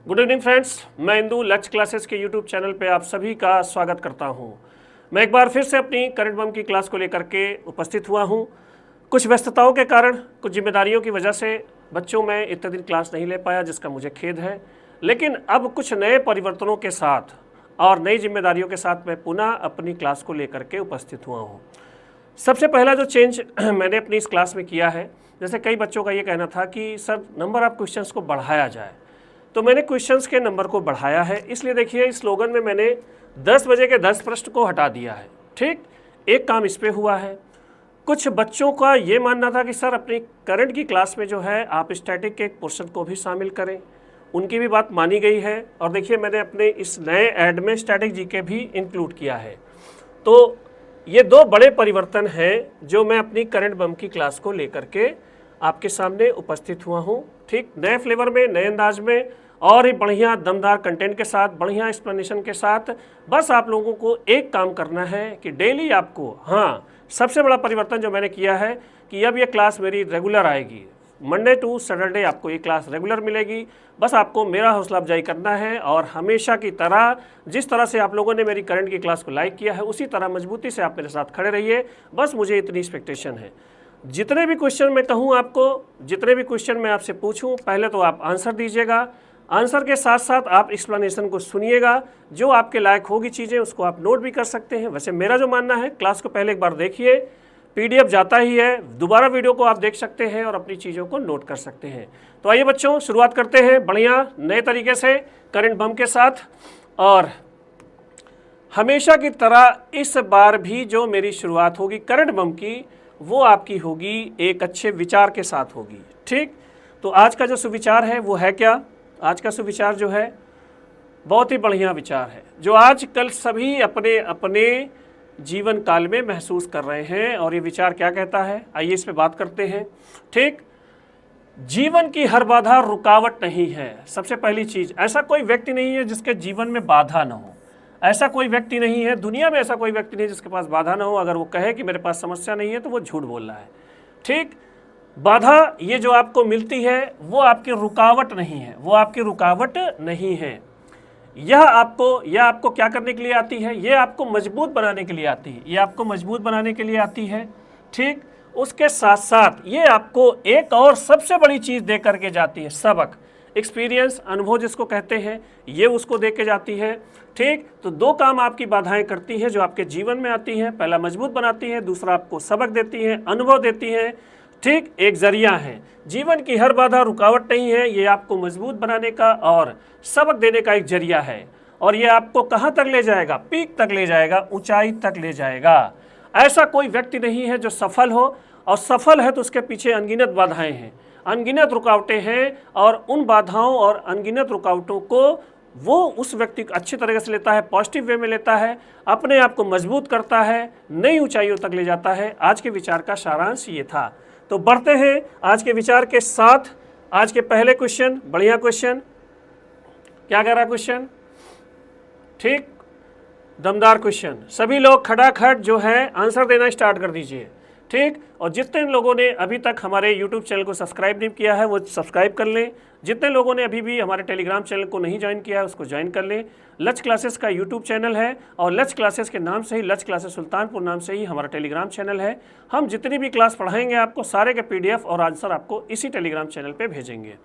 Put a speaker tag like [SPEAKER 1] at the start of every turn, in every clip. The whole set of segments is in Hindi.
[SPEAKER 1] गुड इवनिंग फ्रेंड्स, मैं इंदू लक्ष्य क्लासेस के यूट्यूब चैनल पे आप सभी का स्वागत करता हूं। मैं एक बार फिर से अपनी करंट बम की क्लास को लेकर के उपस्थित हुआ हूं। कुछ व्यस्तताओं के कारण, कुछ जिम्मेदारियों की वजह से बच्चों में इतने दिन क्लास नहीं ले पाया, जिसका मुझे खेद है। लेकिन अब कुछ नए परिवर्तनों के साथ और नई जिम्मेदारियों के साथ मैं पुनः अपनी क्लास को लेकर के उपस्थित हुआ हूँ। सबसे पहला जो चेंज मैंने अपनी इस क्लास में किया है, जैसे कई बच्चों का ये कहना था कि सर नंबर ऑफ क्वेश्चंस को बढ़ाया जाए, तो मैंने क्वेश्चंस के नंबर को बढ़ाया है। इसलिए देखिए, इस स्लोगन में मैंने 10 बजे के 10 प्रश्न को हटा दिया है। ठीक, एक काम इस पे हुआ है। कुछ बच्चों का ये मानना था कि सर अपनी करंट की क्लास में जो है आप स्टैटिक के एक पोर्शन को भी शामिल करें, उनकी भी बात मानी गई है। और देखिए, मैंने अपने इस नए ऐड में स्टैटिक जीके भी इंक्लूड किया है। तो ये दो बड़े परिवर्तन हैं जो मैं अपनी करंट बम की क्लास को लेकर के आपके सामने उपस्थित हुआ हूँ। ठीक, नए फ्लेवर में, नए अंदाज में और ही बढ़िया दमदार कंटेंट के साथ, बढ़िया एक्सप्लेनेशन के साथ। बस आप लोगों को एक काम करना है कि डेली आपको, सबसे बड़ा परिवर्तन जो मैंने किया है कि अब ये क्लास मेरी रेगुलर आएगी। मंडे टू सैटरडे आपको ये क्लास रेगुलर मिलेगी। बस आपको मेरा हौसला अफजाई करना है और हमेशा की तरह, जिस तरह से आप लोगों ने मेरी करंट की क्लास को लाइक किया है, उसी तरह मजबूती से आप मेरे साथ खड़े रहिए। बस मुझे इतनी एक्सपेक्टेशन है। जितने भी क्वेश्चन मैं कहूँ आपको, जितने भी क्वेश्चन मैं आपसे पूछूँ, पहले तो आप आंसर दीजिएगा। आंसर के साथ साथ आप एक्सप्लेनेशन को सुनिएगा। जो आपके लायक होगी चीज़ें उसको आप नोट भी कर सकते हैं। वैसे मेरा जो मानना है, क्लास को पहले एक बार देखिए, पीडीएफ जाता ही है, दोबारा वीडियो को आप देख सकते हैं और अपनी चीज़ों को नोट कर सकते हैं। तो आइए बच्चों, शुरुआत करते हैं बढ़िया नए तरीके से करंट बम के साथ। और हमेशा की तरह इस बार भी जो मेरी शुरुआत होगी करंट बम की, वो आपकी होगी एक अच्छे विचार के साथ होगी। ठीक, तो आज का जो सुविचार है वो है क्या? आज का सुविचार जो है बहुत ही बढ़िया विचार है, जो आजकल सभी अपने अपने जीवन काल में महसूस कर रहे हैं। और ये विचार क्या कहता है, आइए इस पे बात करते हैं। ठीक, जीवन की हर बाधा रुकावट नहीं है। सबसे पहली चीज, ऐसा कोई व्यक्ति नहीं है जिसके जीवन में बाधा ना हो। ऐसा कोई व्यक्ति नहीं है दुनिया में, ऐसा कोई व्यक्ति नहीं जिसके पास बाधा ना हो। अगर वो कहे कि मेरे पास समस्या नहीं है तो वो झूठ बोल रहा है। ठीक, बाधा ये जो आपको मिलती है वो आपकी रुकावट नहीं है, वो आपकी रुकावट नहीं है। यह आपको क्या करने के लिए आती है? ये आपको मजबूत बनाने के लिए आती है, ये आपको मजबूत बनाने के लिए आती है। ठीक, उसके साथ साथ ये आपको एक और सबसे बड़ी चीज़ दे करके जाती है, सबक, एक्सपीरियंस, अनुभव जिसको कहते हैं, ये उसको दे के जाती है। ठीक, तो दो काम आपकी बाधाएं करती हैं जो आपके जीवन में आती हैं। पहला मजबूत बनाती है, दूसरा आपको सबक देती है, अनुभव देती है। ठीक, एक जरिया है। जीवन की हर बाधा रुकावट नहीं है, ये आपको मजबूत बनाने का और सबक देने का एक जरिया है। और ये आपको कहाँ तक ले जाएगा? पीक तक ले जाएगा, ऊंचाई तक ले जाएगा। ऐसा कोई व्यक्ति नहीं है जो सफल हो, और सफल है तो उसके पीछे अनगिनत बाधाएं हैं, अनगिनत रुकावटें हैं। और उन बाधाओं और अनगिनत रुकावटों को वो उस व्यक्ति को अच्छी तरीके से लेता है, पॉजिटिव वे में लेता है, अपने आप को मजबूत करता है, नई ऊंचाइयों तक ले जाता है। आज के विचार का सारांश ये था। तो बढ़ते हैं आज के विचार के साथ। आज के पहले क्वेश्चन, बढ़िया क्वेश्चन, क्या कह रहा है क्वेश्चन? ठीक, दमदार क्वेश्चन। सभी लोग खटाखट जो है आंसर देना स्टार्ट कर दीजिए। ठीक, और जितने लोगों ने अभी तक हमारे यूट्यूब चैनल को सब्सक्राइब नहीं किया है वो सब्सक्राइब कर लें। जितने लोगों ने अभी भी हमारे टेलीग्राम चैनल को नहीं ज्वाइन किया है उसको ज्वाइन कर लें। लक्ष्य क्लासेस का यूट्यूब चैनल है और लक्ष्य क्लासेस के नाम से ही, लक्ष्य क्लासेस सुल्तानपुर नाम से ही हमारा टेलीग्राम चैनल है। हम जितनी भी क्लास पढ़ाएंगे आपको सारे के पीडीएफ और आंसर आपको इसी टेलीग्राम चैनल पर भेजेंगे।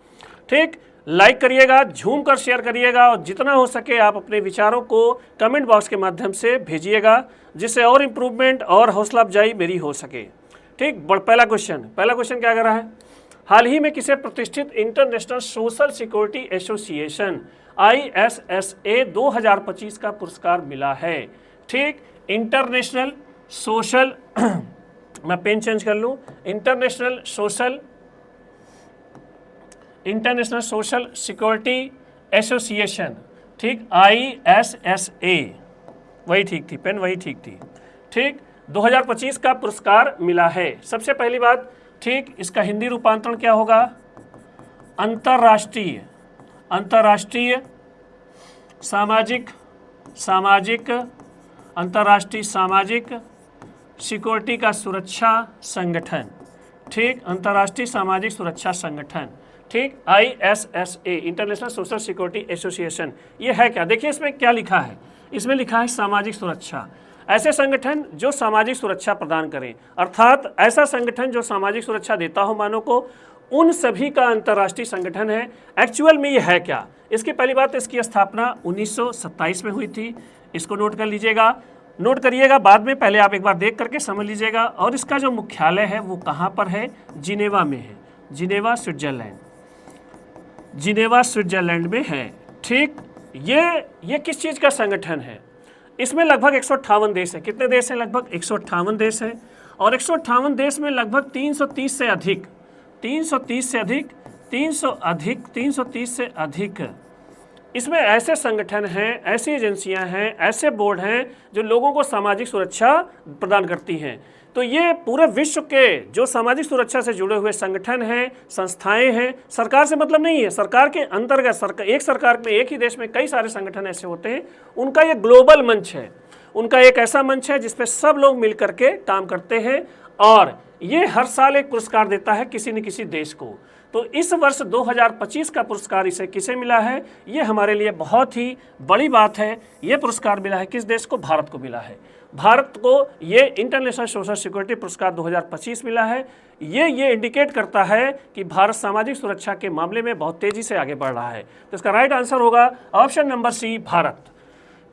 [SPEAKER 1] ठीक, लाइक करिएगा, झूम कर शेयर करिएगा और जितना हो सके आप अपने विचारों को कमेंट बॉक्स के माध्यम से भेजिएगा, जिससे और इम्प्रूवमेंट और हौसला अफजाई मेरी हो सके। ठीक, पहला क्वेश्चन क्या कर रहा है? हाल ही में किसे प्रतिष्ठित international social security association ISSA 2025 का पुरस्कार मिला है? ठीक, इंटरनेशनल सोशल मैं पेन चेंज कर लूँ, इंटरनेशनल सोशल सिक्योरिटी एसोसिएशन। ठीक, ISSA, वही ठीक थी, पेन वही ठीक थी। ठीक, 2025 का पुरस्कार मिला है। सबसे पहली बात, ठीक, इसका हिंदी रूपांतरण क्या होगा? अंतर्राष्ट्रीय सामाजिक सिक्योरिटी का सुरक्षा संगठन। ठीक, अंतर्राष्ट्रीय सामाजिक सुरक्षा संगठन, ठीक, ISSA, international social security association. ये है क्या? देखिए इसमें क्या लिखा है, इसमें लिखा है सामाजिक सुरक्षा, ऐसे संगठन जो सामाजिक सुरक्षा प्रदान करें, अर्थात ऐसा संगठन जो सामाजिक सुरक्षा देता हो मानव को, उन सभी का अंतर्राष्ट्रीय संगठन है। एक्चुअल में ये है क्या? इसकी पहली बात, इसकी स्थापना 1927 में हुई थी, इसको नोट कर लीजिएगा, नोट करिएगा, बाद में पहले आप एक बार देख करके समझ लीजिएगा। और इसका जो मुख्यालय है वो कहाँ पर है? जिनेवा में है, जिनेवा स्विट्जरलैंड, जिनेवा स्विट्जरलैंड में है। ठीक, ये किस चीज़ का संगठन है? इसमें लगभग 158 देश है। कितने देश हैं? लगभग 158 देश हैं। और 158 देश में लगभग 330 से अधिक 330 से अधिक इसमें ऐसे संगठन हैं, ऐसी एजेंसियां हैं, ऐसे बोर्ड हैं जो लोगों को सामाजिक सुरक्षा प्रदान करती हैं। तो ये पूरे विश्व के जो सामाजिक सुरक्षा से जुड़े हुए संगठन हैं, संस्थाएं हैं, सरकार से मतलब नहीं है, सरकार के अंतर्गत एक सरकार में, एक ही देश में कई सारे संगठन ऐसे होते हैं, उनका ये ग्लोबल मंच है, उनका एक ऐसा मंच है जिसपे सब लोग मिल करके काम करते हैं और ये हर साल एक पुरस्कार देता है किसी न किसी देश को। तो इस वर्ष 2025 का पुरस्कार इसे किसे मिला है? ये हमारे लिए बहुत ही बड़ी बात है। ये पुरस्कार मिला है किस देश को? भारत को मिला है। भारत को ये इंटरनेशनल सोशल सिक्योरिटी पुरस्कार 2025 मिला है। ये इंडिकेट करता है कि भारत सामाजिक सुरक्षा के मामले में बहुत तेजी से आगे बढ़ रहा है। तो इसका राइट आंसर होगा ऑप्शन नंबर सी, भारत।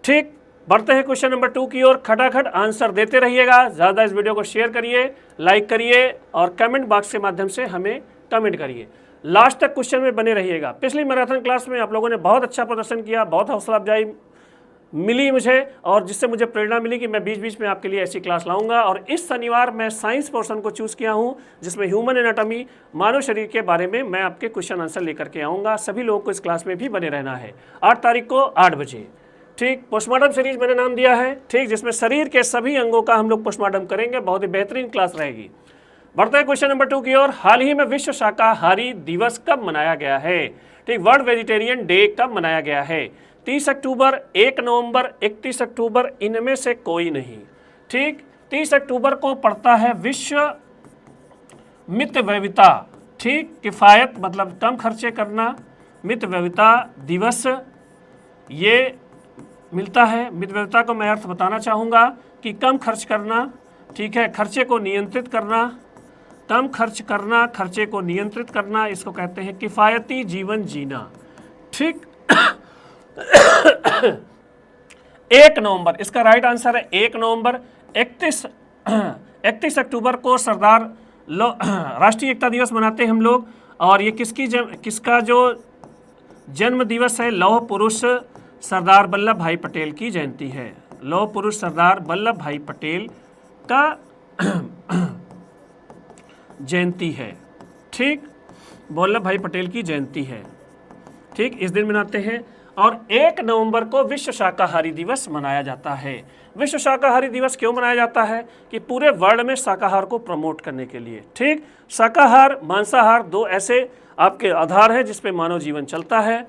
[SPEAKER 1] ठीक, बढ़ते हैं क्वेश्चन नंबर 2 की ओर। खटाखट आंसर देते रहिएगा, ज़्यादा इस वीडियो को शेयर करिए, लाइक करिए और कमेंट बॉक्स के माध्यम से हमें कमेंट करिए। लास्ट तक क्वेश्चन में बने रहिएगा। पिछली मैराथन क्लास में आप लोगों ने बहुत अच्छा प्रदर्शन किया, बहुत हौसला अफजाई मिली मुझे और जिससे मुझे प्रेरणा मिली कि मैं बीच बीच में आपके लिए ऐसी क्लास लाऊंगा। और इस शनिवार मैं साइंस पोर्शन को चूज़ किया हूं जिसमें ह्यूमन एनाटॉमी, मानव शरीर के बारे में मैं आपके क्वेश्चन आंसर लेकर के आऊँगा। सभी लोगों को इस क्लास में भी बने रहना है। 8 तारीख को 8 बजे। ठीक, पोस्टमार्टम सीरीज मैंने नाम दिया है, ठीक, जिसमें शरीर के सभी अंगों का हम लोग पोस्टमार्टम करेंगे। बहुत ही बेहतरीन क्लास रहेगी। बढ़ते हैं क्वेश्चन नंबर 2 की ओर। हाल ही में विश्व शाकाहारी दिवस कब मनाया गया है? ठीक, वर्ल्ड वेजिटेरियन डे कब मनाया गया है? 30 अक्टूबर, 1 नवंबर, 31 अक्टूबर, इनमें से कोई नहीं। ठीक, 30 अक्टूबर को पड़ता है विश्व मितव्ययिता, ठीक, किफ़ायत मतलब कम खर्चे करना, मितव्ययिता दिवस ये मिलता है। मितव्ययिता को मैं अर्थ बताना चाहूँगा कि कम खर्च करना, ठीक है, खर्चे को नियंत्रित करना, कम खर्च करना, खर्चे को नियंत्रित करना, इसको कहते हैं किफ़ायती जीवन जीना। ठीक 1 नवंबर इसका राइट आंसर है। 1 नवंबर। 31 अक्टूबर को सरदार राष्ट्रीय एकता दिवस मनाते हैं हम लोग। और ये किसका जो जन्म दिवस है? लौह पुरुष सरदार वल्लभ भाई पटेल की जयंती है। लौह पुरुष सरदार वल्लभ भाई पटेल का जयंती है। ठीक, वल्लभ भाई पटेल की जयंती है। ठीक, इस दिन मनाते हैं। और 1 नवंबर को विश्व शाकाहारी दिवस मनाया जाता है। विश्व शाकाहारी दिवस क्यों मनाया जाता है? कि पूरे वर्ल्ड में शाकाहार को प्रमोट करने के लिए। ठीक, शाकाहार, मांसाहार, 2 ऐसे आपके आधार हैं जिस पे मानव जीवन चलता है।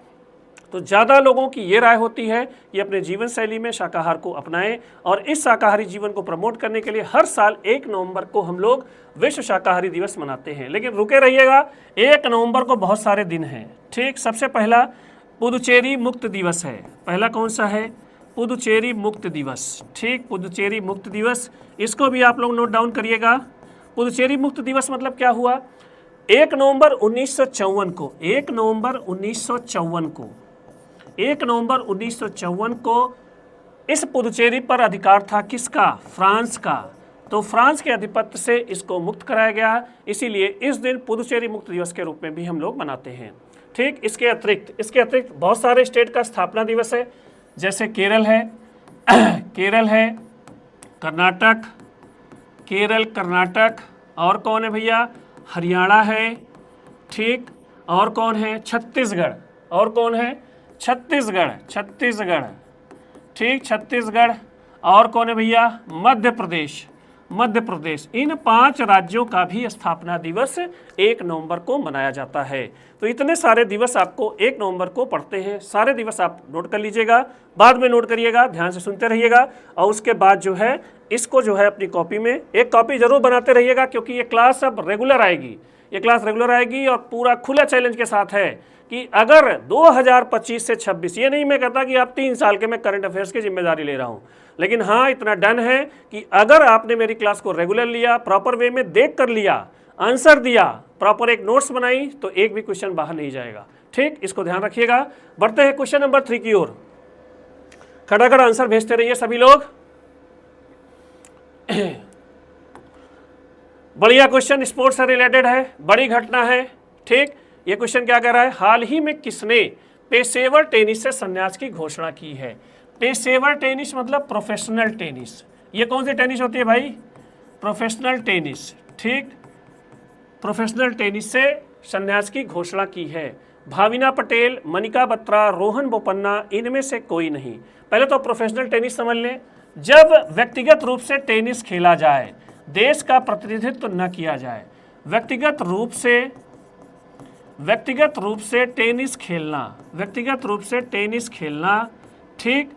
[SPEAKER 1] तो ज़्यादा लोगों की ये राय होती है कि अपने जीवन शैली में शाकाहार को अपनाएं और इस शाकाहारी जीवन को प्रमोट करने के लिए हर साल 1 नवंबर को हम लोग विश्व शाकाहारी दिवस मनाते हैं। लेकिन रुके रहिएगा, 1 नवंबर को बहुत सारे दिन हैं। ठीक, सबसे पहला पुदुचेरी मुक्त दिवस है। पहला कौन सा है? पुदुचेरी मुक्त दिवस। ठीक, पुदुचेरी मुक्त दिवस, इसको भी आप लोग नोट डाउन करिएगा। पुदुचेरी मुक्त दिवस मतलब क्या हुआ? 1 नवंबर 1954 को, 1 नवंबर 1954 को, 1 नवंबर 1954 को इस पुदुचेरी पर अधिकार था किसका? फ्रांस का। तो फ्रांस के आधिपत्य से इसको मुक्त कराया गया, इसीलिए इस दिन पुदुचेरी मुक्त दिवस के रूप में भी हम लोग मनाते हैं। ठीक, इसके अतिरिक्त बहुत सारे स्टेट का स्थापना दिवस है, जैसे केरल है केरल है, कर्नाटक, केरल, कर्नाटक, और कौन है भैया? हरियाणा है। ठीक, और कौन है? छत्तीसगढ़। और कौन है? छत्तीसगढ़। ठीक, छत्तीसगढ़। और कौन है भैया? मध्य प्रदेश। इन 5 राज्यों का भी स्थापना दिवस 1 नवंबर को मनाया जाता है। तो इतने सारे दिवस आपको 1 नवंबर को पढ़ते हैं। सारे दिवस आप नोट कर लीजिएगा, बाद में नोट करिएगा, ध्यान से सुनते रहिएगा। और उसके बाद जो है इसको जो है अपनी कॉपी में एक कॉपी जरूर बनाते रहिएगा, क्योंकि ये क्लास अब रेगुलर आएगी, ये क्लास रेगुलर आएगी और पूरा खुला चैलेंज के साथ है कि अगर 2025 से 26, ये नहीं मैं कहता कि आप 3 साल के मैं करंट अफेयर्स की जिम्मेदारी ले रहा हूँ, लेकिन हाँ इतना डन है कि अगर आपने मेरी क्लास को रेगुलर लिया, प्रॉपर वे में देख कर लिया, आंसर दिया, प्रॉपर एक नोट्स बनाई, तो एक भी क्वेश्चन बाहर नहीं जाएगा। ठीक, इसको ध्यान रखिएगा। बढ़ते हैं क्वेश्चन नंबर 3 की ओर। खटाखट आंसर भेजते रहिए सभी लोग। बढ़िया क्वेश्चन, स्पोर्ट्स से रिलेटेड है, बड़ी घटना है। ठीक, ये क्वेश्चन क्या कह रहा है, हाल ही में किसने पेशेवर टेनिस से संन्यास की घोषणा की है। पेशेवर टेनिस मतलब प्रोफेशनल टेनिस। ये कौन सी टेनिस होती है भाई, प्रोफेशनल टेनिस। ठीक, प्रोफेशनल टेनिस से संन्यास की घोषणा की है। भाविना पटेल, मनिका बत्रा, रोहन बोपन्ना, इनमें से कोई नहीं। पहले तो प्रोफेशनल टेनिस समझ लें, जब व्यक्तिगत रूप से टेनिस खेला जाए, देश का प्रतिनिधित्व न किया जाए, व्यक्तिगत रूप से टेनिस खेलना, ठीक,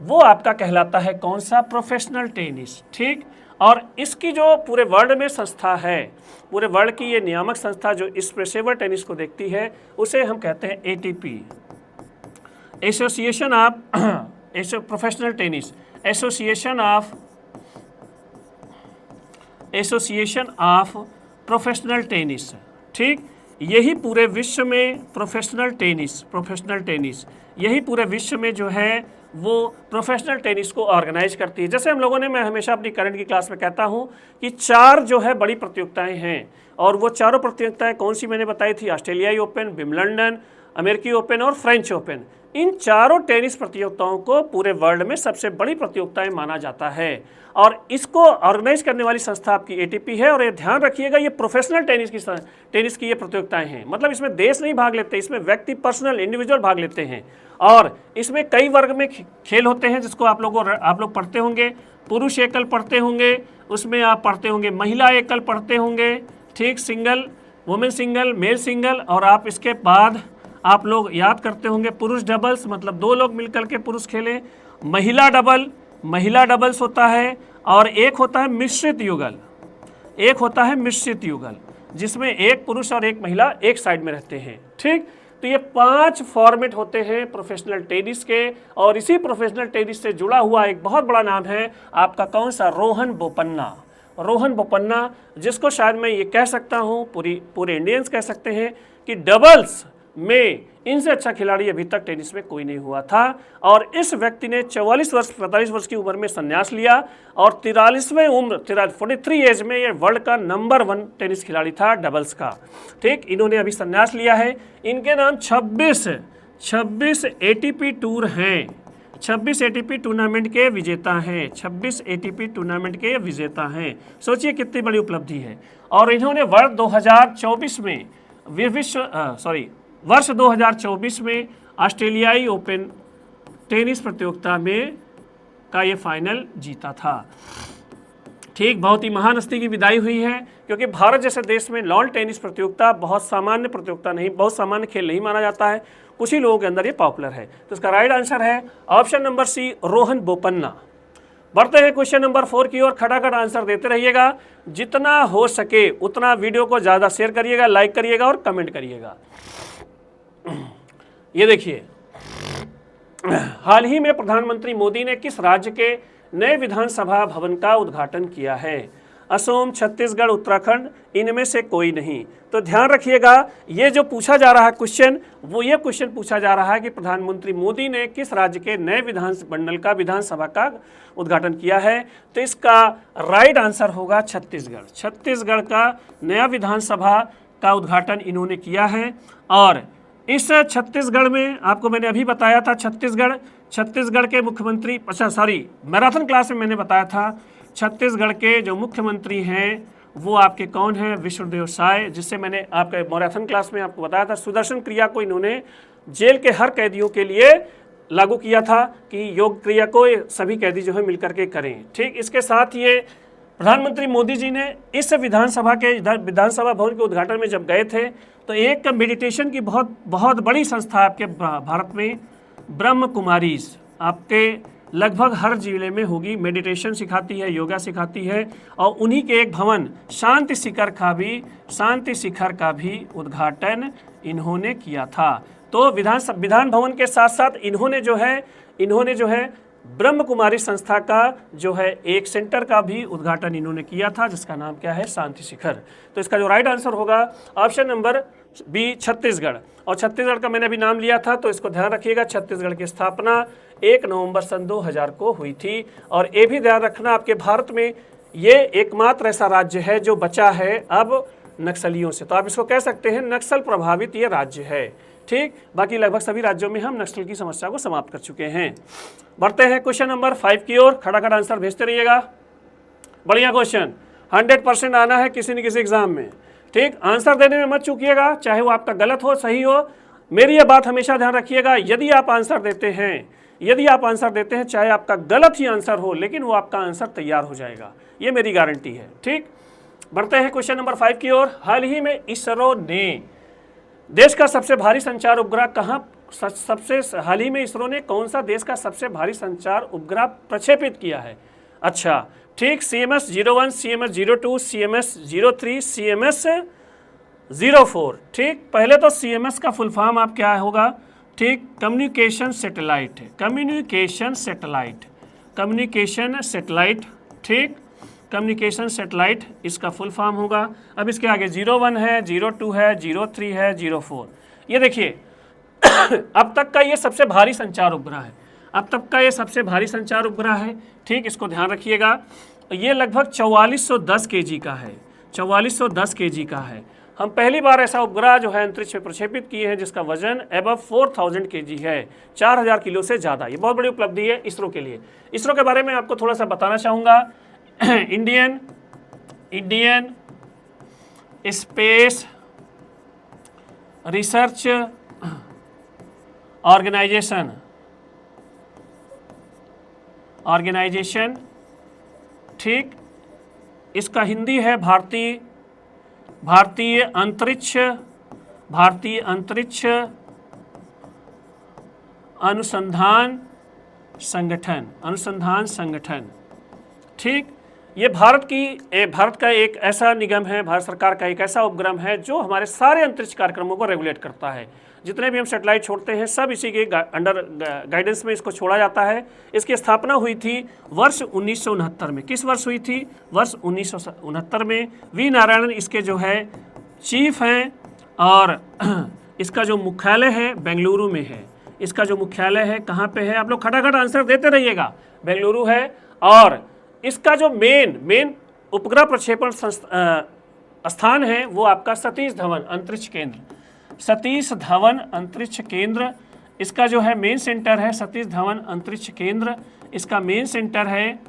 [SPEAKER 1] वो आपका कहलाता है कौन सा, प्रोफेशनल टेनिस। ठीक, और इसकी जो पूरे वर्ल्ड में संस्था है, पूरे वर्ल्ड की ये नियामक संस्था जो इस पेशेवर टेनिस को देखती है, उसे हम कहते हैं ATP, association of professional tennis, association of professional tennis. ठीक, यही पूरे विश्व में प्रोफेशनल टेनिस यही पूरे विश्व में जो है वो प्रोफेशनल टेनिस को ऑर्गेनाइज करती है। जैसे हम लोगों ने, मैं हमेशा अपनी करंट की क्लास में कहता हूँ कि 4 जो है बड़ी प्रतियोगिताएं हैं, और वो चारों प्रतियोगिताएं कौन सी मैंने बताई थी, ऑस्ट्रेलियाई ओपन, विंबलडन, अमेरिकी ओपन और फ्रेंच ओपन। इन चारों टेनिस प्रतियोगिताओं को पूरे वर्ल्ड में सबसे बड़ी प्रतियोगिताएं माना जाता है, और इसको ऑर्गेनाइज करने वाली संस्था आपकी ATP है। और ये ध्यान रखिएगा, ये प्रोफेशनल टेनिस की ये प्रतियोगिताएं हैं, मतलब इसमें देश नहीं भाग लेते, इसमें व्यक्ति, पर्सनल, इंडिविजुअल भाग लेते हैं। और इसमें कई वर्ग में खेल होते हैं, जिसको आप लोग पढ़ते होंगे। पुरुष एकल पढ़ते होंगे, उसमें आप पढ़ते होंगे महिला एकल पढ़ते होंगे। ठीक, single, women single, male single, और आप इसके बाद आप लोग याद करते होंगे पुरुष डबल्स, मतलब 2 लोग मिलकर के पुरुष खेलें। महिला डबल्स होता है, और एक होता है मिश्रित युगल, जिसमें एक पुरुष और एक महिला एक साइड में रहते हैं। ठीक, तो ये 5 फॉर्मेट होते हैं प्रोफेशनल टेनिस के, और इसी प्रोफेशनल टेनिस से जुड़ा हुआ एक बहुत बड़ा नाम है आपका कौन सा, रोहन बोपन्ना, जिसको शायद मैं ये कह सकता हूँ, पूरे इंडियंस कह सकते हैं कि डबल्स में इनसे अच्छा खिलाड़ी अभी तक टेनिस में कोई नहीं हुआ था। और इस व्यक्ति ने 45 वर्ष की उम्र में संन्यास लिया, और 43 एज में ये वर्ल्ड का नंबर 1 टेनिस खिलाड़ी था डबल्स का। ठीक, इन्होंने अभी संन्यास लिया है। इनके नाम 26 ATP टूर हैं, 26 ATP टूर्नामेंट के विजेता हैं। सोचिए कितनी बड़ी उपलब्धि है। और इन्होंने वर्ष 2024 में ऑस्ट्रेलियाई ओपन टेनिस प्रतियोगिता में का ये फाइनल जीता था। ठीक, बहुत ही महान हस्ती की विदाई हुई है, क्योंकि भारत जैसे देश में लॉन टेनिस प्रतियोगिता बहुत सामान्य प्रतियोगिता नहीं, बहुत सामान्य खेल नहीं माना जाता है, कुछ ही लोगों के अंदर ये पॉपुलर है। तो इसका राइट आंसर है option number C, Rohan Bopanna. बढ़ते हैं क्वेश्चन नंबर 4 की ओर। खटाखट आंसर देते रहिएगा, जितना हो सके उतना वीडियो को ज़्यादा शेयर करिएगा, लाइक करिएगा और कमेंट करिएगा। ये देखिए, हाल ही में प्रधानमंत्री मोदी ने किस राज्य के नए विधानसभा भवन का उद्घाटन किया है। असम, छत्तीसगढ़, उत्तराखंड, इनमें से कोई नहीं। तो ध्यान रखिएगा, ये जो पूछा जा रहा है क्वेश्चन, वो ये क्वेश्चन पूछा जा रहा है कि प्रधानमंत्री मोदी ने किस राज्य के नए विधानसभा का उद्घाटन किया है। तो इसका राइट आंसर होगा छत्तीसगढ़। छत्तीसगढ़ का नया विधानसभा का उद्घाटन इन्होंने किया है। और इस छत्तीसगढ़ में आपको मैंने अभी बताया था, छत्तीसगढ़ के मुख्यमंत्री, मैराथन क्लास में मैंने बताया था, छत्तीसगढ़ के जो मुख्यमंत्री हैं वो आपके कौन हैं, विष्णुदेव साय, जिससे मैंने आपके मैराथन क्लास में आपको बताया था। सुदर्शन क्रिया को इन्होंने जेल के हर कैदियों के लिए लागू किया था कि योग क्रिया को सभी कैदी जो है मिलकर के करें। ठीक, इसके साथ ये प्रधानमंत्री मोदी जी ने इस विधानसभा भवन के उद्घाटन में जब गए थे, तो एक मेडिटेशन की बहुत बड़ी संस्था आपके भारत में, ब्रह्म कुमारीज, आपके लगभग हर जिले में होगी। मेडिटेशन सिखाती है, योगा सिखाती है, और उन्हीं के एक भवन शांति शिखर का भी उद्घाटन इन्होंने किया था। तो विधान भवन के साथ साथ इन्होंने जो है ब्रह्म कुमारी संस्था का जो है एक सेंटर का भी उद्घाटन इन्होंने किया था, जिसका नाम क्या है, शांति शिखर। तो इसका जो राइट आंसर होगा ऑप्शन नंबर बी, छत्तीसगढ़। और छत्तीसगढ़ का मैंने अभी नाम लिया था, तो इसको ध्यान रखिएगा। छत्तीसगढ़ की स्थापना 1 नवंबर सन 2000 को हुई थी। और ये भी ध्यान रखना, आपके भारत में ये एकमात्र ऐसा राज्य है जो बचा है अब नक्सलियों से। तो आप इसको कह सकते हैं नक्सल प्रभावित ये राज्य है। ठीक, बाकी लगभग सभी राज्यों में हम नक्सल की समस्या को समाप्त कर चुके हैं। बढ़ते हैं क्वेश्चन नंबर 5 की ओर। खड़ा आंसर भेजते रहिएगा। बढ़िया क्वेश्चन, 100% आना है किसी न किसी एग्जाम में। ठीक, आंसर देने में मत चूकिएगा, चाहे वो आपका गलत हो सही हो। मेरी यह बात हमेशा ध्यान रखिएगा, यदि आप आंसर देते हैं चाहे आपका गलत ही आंसर हो, लेकिन वो आपका आंसर तैयार हो जाएगा, ये मेरी गारंटी है। ठीक, बढ़ते हैं क्वेश्चन नंबर 5 की ओर। हाल ही में इसरो ने देश का सबसे भारी संचार उपग्रह हाल ही में इसरो ने कौन सा देश का सबसे भारी संचार उपग्रह प्रक्षेपित किया है? अच्छा, ठीक, CMS-01, CMS-02, CMS-03, CMS-04। ठीक, पहले तो CMS का फुल फॉर्म आप क्या होगा? ठीक, कम्युनिकेशन सैटेलाइट। ठीक, कम्युनिकेशन सैटेलाइट इसका फुल फॉर्म होगा। अब इसके आगे 01 है, 02 है, 03 है, 04। ये देखिए अब तक का ये सबसे भारी संचार उपग्रह है। ठीक, इसको ध्यान रखिएगा। ये लगभग 4410 kg का है। 4410 kg का है। हम पहली बार ऐसा उपग्रह जो है अंतरिक्ष में प्रक्षेपित किए हैं जिसका वजन अबव 4000 kg है, 4000 किलो से ज़्यादा। ये बहुत बड़ी उपलब्धि है इसरो के लिए। इसरो के बारे में आपको थोड़ा सा बताना चाहूँगा। Indian space research organisation. ठीक, इसका हिंदी है भारतीय अंतरिक्ष अनुसंधान संगठन। ठीक, ये भारत का एक ऐसा निगम है, भारत सरकार का एक ऐसा उपक्रम है जो हमारे सारे अंतरिक्ष कार्यक्रमों को रेगुलेट करता है। जितने भी हम सैटेलाइट छोड़ते हैं सब इसी के अंडर गाइडेंस में इसको छोड़ा जाता है। इसकी स्थापना हुई थी वर्ष 1969 में। किस वर्ष हुई थी? वर्ष 1969 में। वी नारायणन इसके जो है चीफ हैं, और इसका जो मुख्यालय है बेंगलुरु में है। इसका जो मुख्यालय है कहाँ पे है? आप लोग खटाखट आंसर देते रहिएगा। बेंगलुरु है। और इसका जो मेन उपग्रह प्रक्षेपण स्थान है वो आपका सतीश धवन अंतरिक्ष केंद्र। इसका जो है मेन सेंटर है सतीश धवन अंतरिक्ष केंद्र, इसका मेन सेंटर है।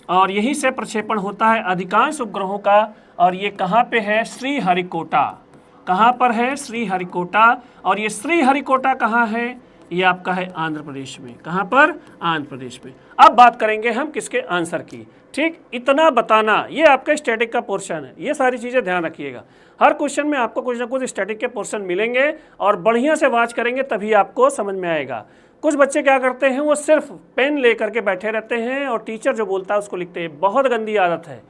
[SPEAKER 1] और यहीं से प्रक्षेपण होता है अधिकांश उपग्रहों का। और ये कहाँ पे है? श्रीहरिकोटा। कहाँ पर है? श्रीहरिकोटा। और ये श्रीहरिकोटा कहाँ है? ये आपका है आंध्र प्रदेश में। कहाँ पर? आंध्र प्रदेश में। अब बात करेंगे हम किसके आंसर की। ठीक, इतना बताना ये आपका स्टैटिक का पोर्शन है। ये सारी चीज़ें ध्यान रखिएगा। हर क्वेश्चन में आपको कुछ ना कुछ स्टैटिक के पोर्शन मिलेंगे और बढ़िया से वाच करेंगे तभी आपको समझ में आएगा। कुछ बच्चे क्या करते हैं, वो सिर्फ पेन ले करके बैठे रहते हैं और टीचर जो बोलता है उसको लिखते हैं। बहुत गंदी आदत है।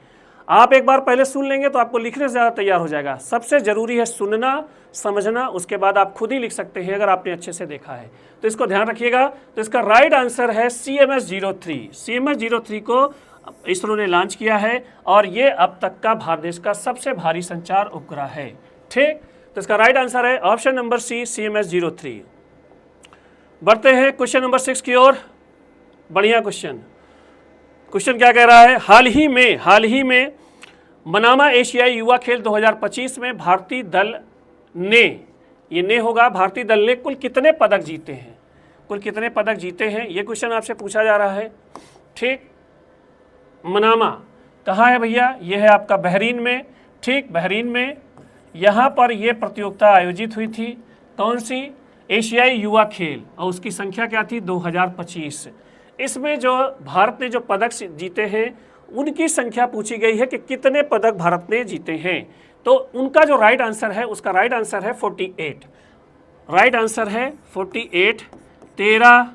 [SPEAKER 1] आप एक बार पहले सुन लेंगे तो आपको लिखने से ज़्यादा तैयार हो जाएगा। सबसे ज़रूरी है सुनना, समझना, उसके बाद आप खुद ही लिख सकते हैं अगर आपने अच्छे से देखा है। तो इसको ध्यान रखिएगा। तो इसका राइट आंसर है CMS-03। CMS-03 को इसरो ने लॉन्च किया है और ये अब तक का भारत देश का सबसे भारी संचार उपग्रह है। ठीक, तो इसका राइट आंसर है ऑप्शन नंबर सी, CMS-03। बढ़ते हैं क्वेश्चन नंबर 6 की ओर। बढ़िया क्वेश्चन क्या कह रहा है? हाल ही में मनामा एशियाई युवा खेल 2025 में भारतीय दल ने, ये ने होगा, भारतीय दल ने कुल कितने पदक जीते हैं? ये क्वेश्चन आपसे पूछा जा रहा है। ठीक, मनामा कहाँ है भैया? ये है आपका बहरीन में। ठीक, बहरीन में यहाँ पर ये प्रतियोगिता आयोजित हुई थी। कौन सी? एशियाई युवा खेल। और उसकी संख्या क्या थी? 2025। इसमें जो भारत ने जो पदक जीते हैं उनकी संख्या पूछी गई है कि कितने पदक भारत ने जीते हैं। तो उनका जो राइट आंसर है, उसका राइट आंसर है 48। राइट आंसर है 48, 13,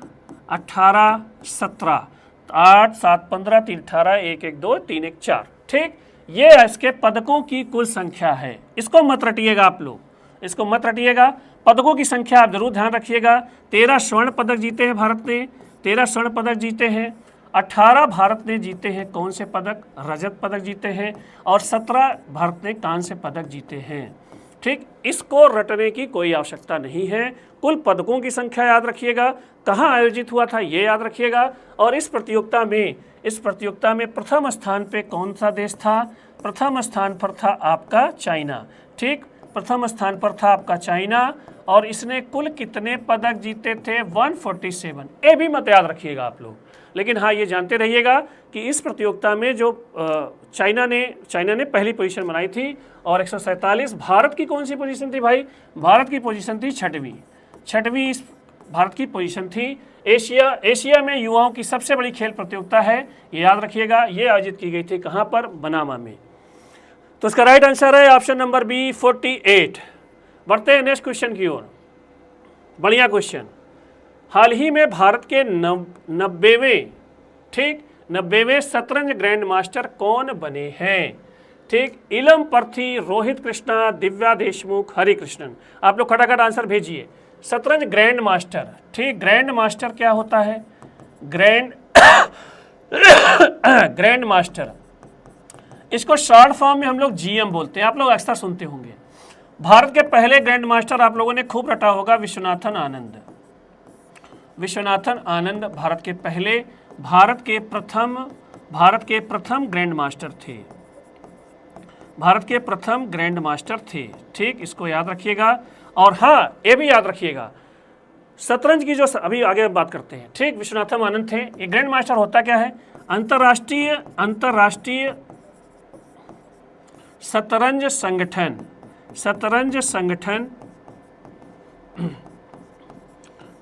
[SPEAKER 1] 18, 17। 8 7 15 3 18 1 1 2 3 1 4। ठीक, ये इसके पदकों की कुल संख्या है। इसको मत रटिएगा आप लोग, इसको मत रटिएगा, पदकों की संख्या आप जरूर ध्यान रखिएगा। 13 स्वर्ण पदक जीते हैं भारत ने, 13 स्वर्ण पदक जीते हैं। 18 भारत ने जीते हैं कौन से पदक, रजत पदक जीते हैं, और 17 भारत ने कांस्य पदक जीते हैं। ठीक, इसको रटने की कोई आवश्यकता नहीं है। कुल पदकों की संख्या याद रखिएगा, कहाँ आयोजित हुआ था ये याद रखिएगा, और इस प्रतियोगिता में प्रथम स्थान पे कौन सा देश था, प्रथम स्थान पर था आपका चाइना। ठीक, प्रथम स्थान पर था आपका चाइना, और इसने कुल कितने पदक जीते थे, 147। ये भी मत याद रखिएगा आप लोग, लेकिन हाँ ये जानते रहिएगा कि इस प्रतियोगिता में जो चाइना ने पहली पोजीशन बनाई थी, और 147। भारत की कौन सी पोजीशन थी भाई, भारत की पोजीशन थी छठवीं भारत की पोजीशन थी। एशिया में युवाओं की सबसे बड़ी खेल प्रतियोगिता है, ये याद रखिएगा। ये आयोजित की गई थी कहाँ पर, बनामा में। तो इसका राइट आंसर है ऑप्शन नंबर बी 48। बढ़ते हैं नेक्स्ट क्वेश्चन की ओर। बढ़िया क्वेश्चन। हाल ही में भारत के 90वें शतरंज ग्रैंड मास्टर कौन बने हैं। ठीक, इलम पर्थी, रोहित कृष्णा, दिव्या देशमुख, हरि कृष्णन। आप लोग खटाखट आंसर भेजिए। शतरंज ग्रैंड मास्टर, ठीक, ग्रैंड मास्टर क्या होता है, ग्रैंड मास्टर, इसको शॉर्ट फॉर्म में हम लोग जीएम बोलते हैं, आप लोग अक्सर सुनते होंगे। भारत के पहले ग्रैंड मास्टर आप लोगों ने खूब रटा होगा, विश्वनाथन आनंद भारत के पहले, भारत के प्रथम ग्रैंड मास्टर थे, भारत के प्रथम ग्रैंड मास्टर थे। ठीक, इसको याद रखिएगा। और हाँ ये भी याद रखिएगा, शतरंज की जो अभी आगे बात करते हैं। ठीक, विश्वनाथन आनंद थे। ये ग्रैंड मास्टर होता क्या है, अंतर्राष्ट्रीय शतरंज संगठन,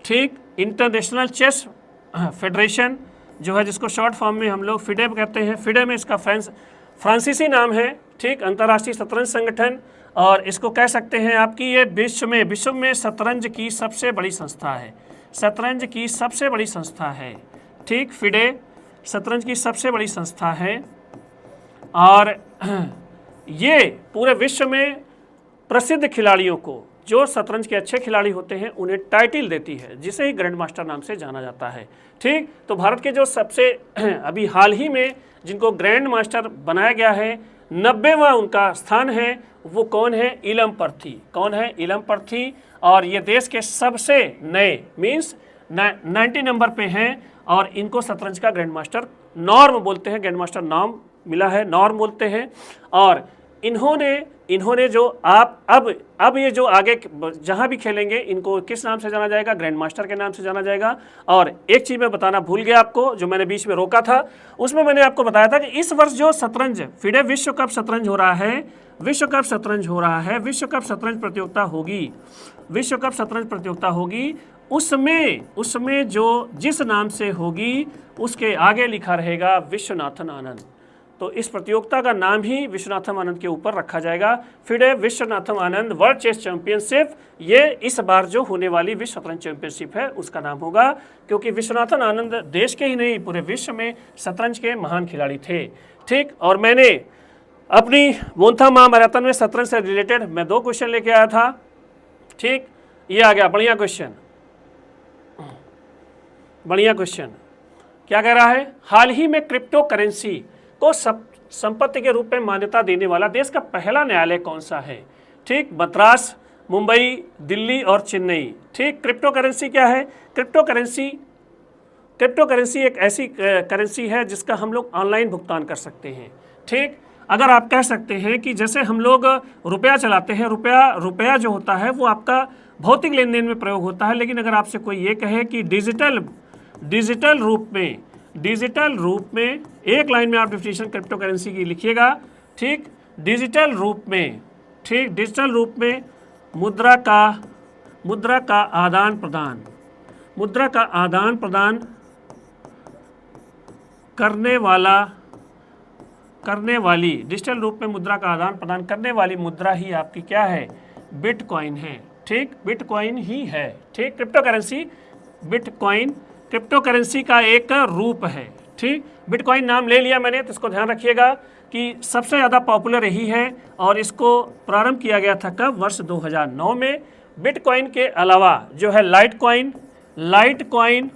[SPEAKER 1] ठीक, इंटरनेशनल चेस फेडरेशन जो है, जिसको शॉर्ट फॉर्म में हम लोग फिडे कहते हैं। फिडे में इसका फ्रांसीसी नाम है। ठीक, अंतर्राष्ट्रीय शतरंज संगठन, और इसको कह सकते हैं आपकी ये विश्व में शतरंज की सबसे बड़ी संस्था है, शतरंज की सबसे बड़ी संस्था है। ठीक, फिडे शतरंज की सबसे बड़ी संस्था है, और ये पूरे विश्व में प्रसिद्ध खिलाड़ियों को, जो शतरंज के अच्छे खिलाड़ी होते हैं, उन्हें टाइटल देती है, जिसे ही ग्रैंड मास्टर नाम से जाना जाता है। ठीक, तो भारत के जो सबसे अभी हाल ही में जिनको ग्रैंड मास्टर बनाया गया है, 90वां उनका स्थान है, वो कौन है, इलम पर्थी। कौन है, इलम पर्थी। और ये देश के सबसे नए मीन्स 90 नंबर पे हैं, और इनको शतरंज का ग्रैंड मास्टर नॉर्म बोलते हैं, ग्रैंड मास्टर नाम मिला है, नॉर्म बोलते हैं। और इन्होंने जो अब ये जो आगे जहां भी खेलेंगे, इनको किस नाम से जाना जाएगा, ग्रैंड मास्टर के नाम से जाना जाएगा। और एक चीज़ मैं बताना भूल गया आपको, जो मैंने बीच में रोका था, उसमें मैंने आपको बताया था कि इस वर्ष जो शतरंज फिडे विश्व कप शतरंज हो रहा है, विश्व कप शतरंज प्रतियोगिता होगी, उसमें जो जिस नाम से होगी उसके आगे लिखा रहेगा विश्वनाथन आनंद। तो इस प्रतियोगिता का नाम ही विश्वनाथन आनंद के ऊपर रखा जाएगा, FIDE Viswanathan Anand world chess championship. ये इस बार जो होने वाली विश्व शतरंज चैंपियनशिप है उसका नाम होगा, क्योंकि विश्वनाथन आनंद देश के ही नहीं पूरे विश्व में शतरंज के महान खिलाड़ी थे। ठीक, और मैंने अपनी मोन्था महामैराथन में शतरंज से रिलेटेड मैं 2 क्वेश्चन लेके आया था। ठीक, ये आ गया बढ़िया क्वेश्चन। क्या कह रहा है, हाल ही में क्रिप्टो करेंसी को संपत्ति के रूप में मान्यता देने वाला देश का पहला न्यायालय कौन सा है। ठीक, मद्रास, मुंबई, दिल्ली और चेन्नई। ठीक, क्रिप्टो करेंसी क्या है, क्रिप्टो करेंसी एक ऐसी करेंसी है जिसका हम लोग ऑनलाइन भुगतान कर सकते हैं। ठीक, अगर आप कह सकते हैं कि जैसे हम लोग रुपया चलाते हैं, रुपया जो होता है वो आपका भौतिक लेन देन में प्रयोग होता है, लेकिन अगर आपसे कोई ये कहे कि डिजिटल रूप में एक लाइन में आप डिफिनेशन क्रिप्टो करेंसी की लिखिएगा। ठीक, डिजिटल रूप में मुद्रा का आदान प्रदान करने वाली डिजिटल रूप में मुद्रा का आदान प्रदान करने वाली मुद्रा ही आपकी क्या है, बिटकॉइन है। ठीक, बिटकॉइन ही है। ठीक, क्रिप्टो करेंसी का एक रूप है। ठीक। ठीक, बिटकॉइन नाम ले लिया मैंने, तो इसको ध्यान रखिएगा कि सबसे ज़्यादा पॉपुलर यही है और इसको प्रारंभ किया गया था कब? वर्ष 2009 में। बिटकॉइन के अलावा जो है लाइट कॉइन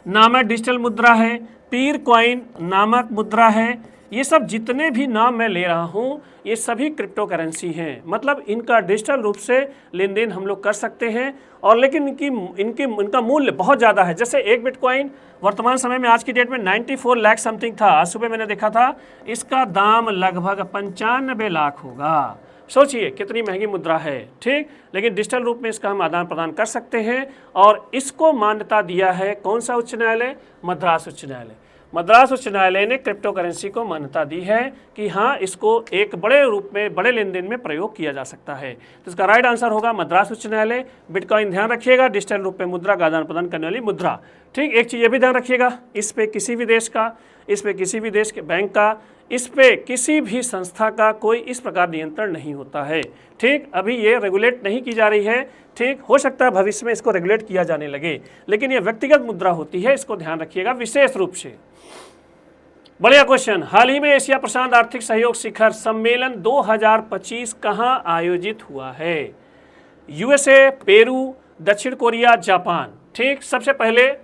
[SPEAKER 1] नामक डिजिटल मुद्रा है, पीर कॉइन नामक मुद्रा है। ये सब जितने भी नाम मैं ले रहा हूँ ये सभी क्रिप्टो करेंसी हैं, मतलब इनका डिजिटल रूप से लेन देन हम लोग कर सकते हैं और लेकिन इनका मूल्य बहुत ज़्यादा है। जैसे एक बिटकॉइन वर्तमान समय में आज की डेट में 94 लाख समथिंग था, आज सुबह मैंने देखा था, इसका दाम लगभग 95 लाख होगा। सोचिए कितनी महंगी मुद्रा है, ठीक, लेकिन डिजिटल रूप में इसका हम आदान प्रदान कर सकते हैं और इसको मान्यता दिया है कौन सा उच्च न्यायालय? मद्रास उच्च न्यायालय। मद्रास उच्च न्यायालय ने क्रिप्टो करेंसी को मान्यता दी है कि हाँ, इसको एक बड़े रूप में, बड़े लेन देन में प्रयोग किया जा सकता है। तो इसका राइट आंसर होगा मद्रास उच्च न्यायालय। बिटकॉइन ध्यान रखिएगा, डिजिटल रूप में मुद्रा का आदान प्रदान करने वाली मुद्रा। ठीक, एक चीज़ ये भी ध्यान रखिएगा, इस पे किसी भी देश का, इस पे किसी भी देश के बैंक का, इस पे किसी भी संस्था का कोई इस प्रकार नियंत्रण नहीं होता है। ठीक, अभी ये रेगुलेट नहीं की जा रही है। ठीक, हो सकता है भविष्य में इसको रेगुलेट किया जाने लगे, लेकिन ये व्यक्तिगत मुद्रा होती है, इसको ध्यान रखिएगा विशेष रूप से। बढ़िया क्वेश्चन, हाल ही में एशिया प्रशांत आर्थिक सहयोग शिखर सम्मेलन 2025 कहाँ आयोजित हुआ है? यूएसए, पेरू, दक्षिण कोरिया, जापान। ठीक, सबसे पहले